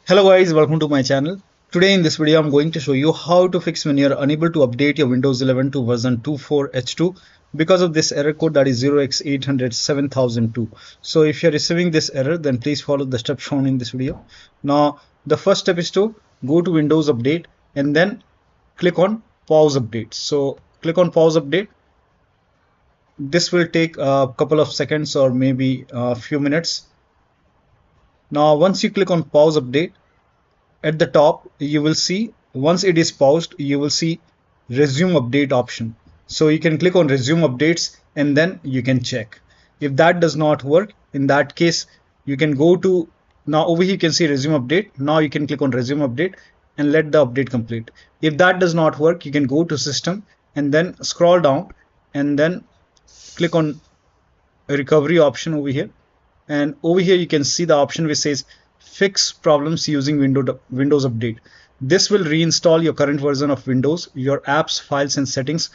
Hello guys, welcome to my channel. Today in this video I'm going to show you how to fix when you're unable to update your Windows 11 to version 24H2 because of this error code that is 0x80070002. So if you're receiving this error, then please follow the steps shown in this video. Now the first step is to go to Windows Update and then click on Pause Update. So click on Pause Update. This will take a couple of seconds or maybe a few minutes. Now once you click on Pause Update, at the top you will see, once it is paused, you will see Resume Update option. So you can click on Resume Updates and then you can check. If that does not work, in that case you can go to, now over here you can see Resume Update. Now you can click on Resume Update and let the update complete. If that does not work, you can go to System and then scroll down and then click on Recovery option over here. And over here you can see the option which says Fix problems using Windows Update. This will reinstall your current version of Windows. Your apps, files and settings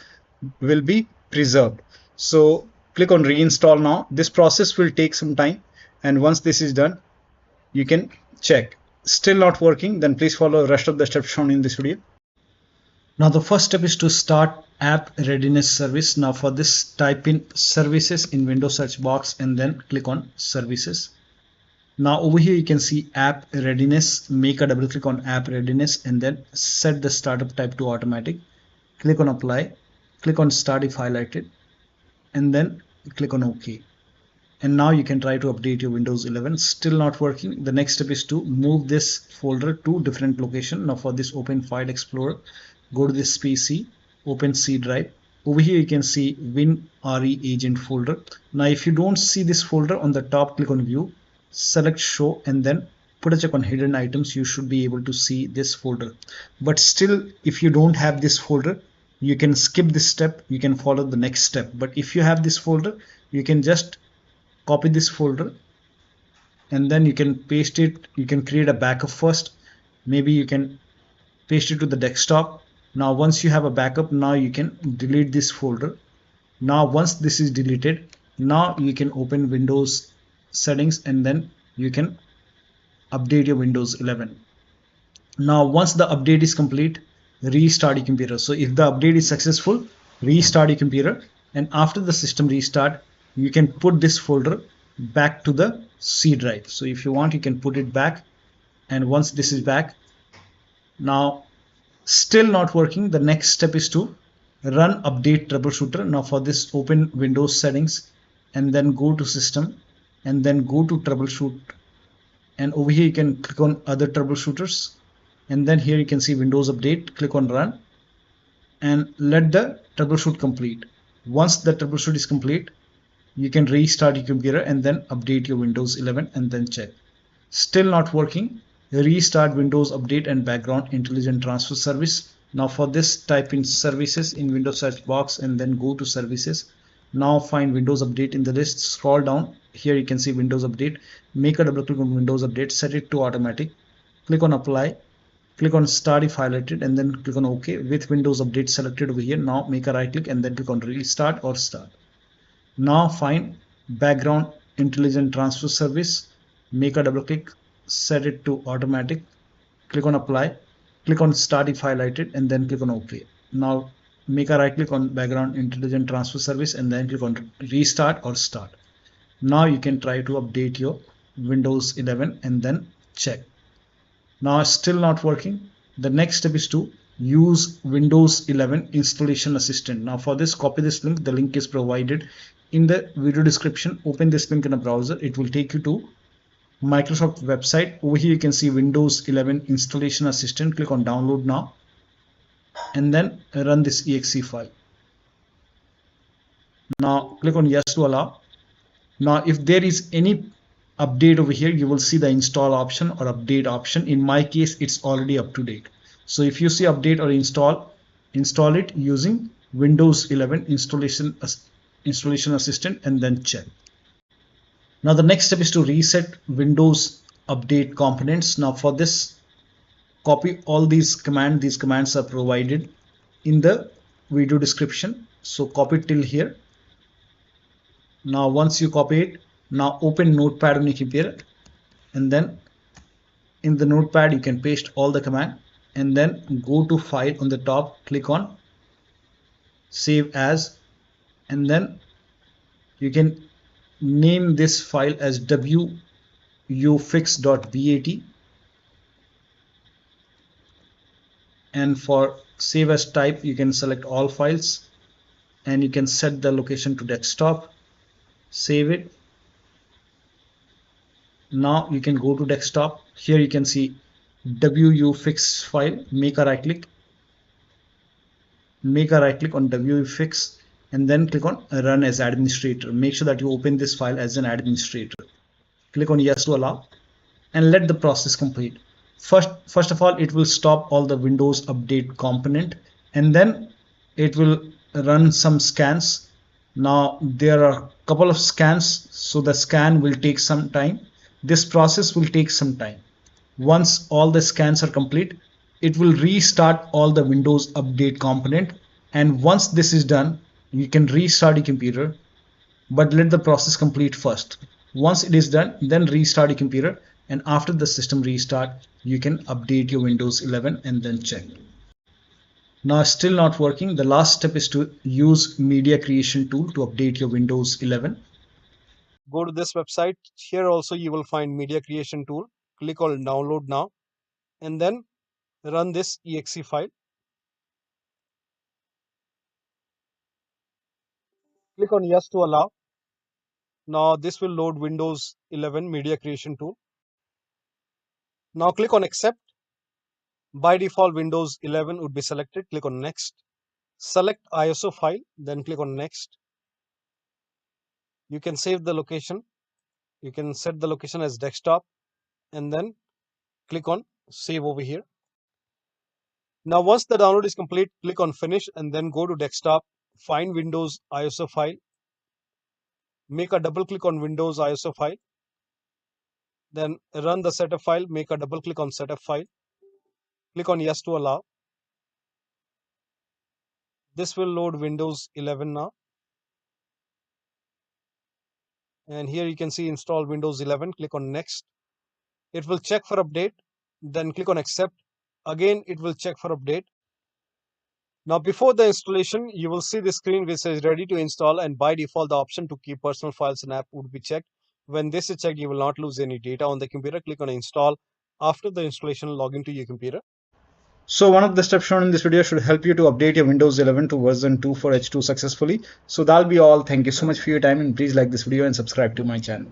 will be preserved. So click on Reinstall now. This process will take some time, and once this is done, you can check. Still not working, then please follow the rest of the steps shown in this video. Now the first step is to start app readiness service. Now for this, type in services in Windows search box and then click on services. Now over here you can see app readiness. Make a double click on app readiness and then set the startup type to automatic. Click on apply, click on start if highlighted, and then click on OK. And now you can try to update your Windows 11. Still not working. The next step is to move this folder to different location. Now for this, open File Explorer, go to this PC, open C drive. Over here you can see WinREAgent folder. Now if you don't see this folder on the top, click on View, select Show, and then put a check on Hidden Items. You should be able to see this folder. But still, if you don't have this folder, you can skip this step. You can follow the next step. But if you have this folder, you can just copy this folder and then you can paste it. You can create a backup first. Maybe you can paste it to the desktop. Now once you have a backup, now you can delete this folder. Now once this is deleted, now you can open Windows settings and then you can update your Windows 11. Now once the update is complete, restart your computer. So if the update is successful, restart your computer, and after the system restart, you can put this folder back to the C drive. So if you want, you can put it back, and once this is back, now still not working, the next step is to run update troubleshooter. Now for this, open Windows settings and then go to system and then go to troubleshoot, and over here you can click on other troubleshooters, and then here you can see Windows Update. Click on run and let the troubleshoot complete. Once the troubleshoot is complete, you can restart your computer and then update your Windows 11 and then check. Still not working, restart Windows Update and Background Intelligent Transfer Service. Now for this, type in services in Windows search box and then go to services. Now find Windows Update in the list, scroll down. Here you can see Windows Update. Make a double click on Windows Update, set it to automatic, click on apply, click on start if highlighted, and then click on OK. With Windows Update selected over here, now make a right click and then click on restart or start. Now find Background Intelligent Transfer Service, make a double click, set it to automatic, click on apply, click on start if highlighted, and then click on OK. Now make a right click on Background Intelligent Transfer Service and then click on restart or start. Now you can try to update your Windows 11 and then check. Now still not working. The next step is to use Windows 11 Installation Assistant. Now for this, copy this link. The link is provided in the video description. Open this link in a browser. It will take you to Microsoft website. Over here you can see Windows 11 Installation Assistant. Click on download now and then run this exe file. Now click on yes to allow. Now if there is any update over here, you will see the install option or update option. In my case, it's already up to date. So if you see update or install it using Windows 11 Installation Assistant and then check. Now the next step is to reset Windows Update components. Now for this, copy all these commands. These commands are provided in the video description. So copy till here. Now once you copy it, now open Notepad on your computer and then in the notepad you can paste all the command and then go to file on the top, click on save as, and then you can name this file as wuauserv.bat, and for save as type you can select all files and you can set the location to desktop, save it. Now you can go to desktop. Here you can see wuafix file, make a right click on wuafix and then click on run as administrator. Make sure that you open this file as an administrator. Click on yes to allow and let the process complete. First of all, it will stop all the Windows update component and then it will run some scans. Now there are a couple of scans, so the scan will take some time. This process will take some time. Once all the scans are complete, it will restart all the Windows update component, and once this is done, you can restart your computer, but let the process complete first. Once it is done, then restart your computer, and after the system restart, you can update your Windows 11 and then check. Now still not working. The last step is to use media creation tool to update your Windows 11. Go to this website. Here also you will find media creation tool. Click on download now and then run this exe file. Click on yes to allow. Now this will load Windows 11 media creation tool. Now click on accept. By default Windows 11 would be selected. Click on next. Select ISO file, then click on next. You can save the location. You can set the location as desktop and then click on save over here. Now once the download is complete, click on finish and then go to desktop, find Windows ISO file, make a double click on Windows ISO file, then run the setup file, make a double click on setup file, click on yes to allow. This will load Windows 11 now. And here you can see install Windows 11, click on next. It will check for update, then click on accept. Again, it will check for update. Now before the installation, you will see the screen which says ready to install, and by default the option to keep personal files and app would be checked. When this is checked, you will not lose any data on the computer. Click on install. After the installation, log into your computer. So one of the steps shown in this video should help you to update your Windows 11 to version 2 for H2 successfully. So that'll be all. Thank you so much for your time, and please like this video and subscribe to my channel.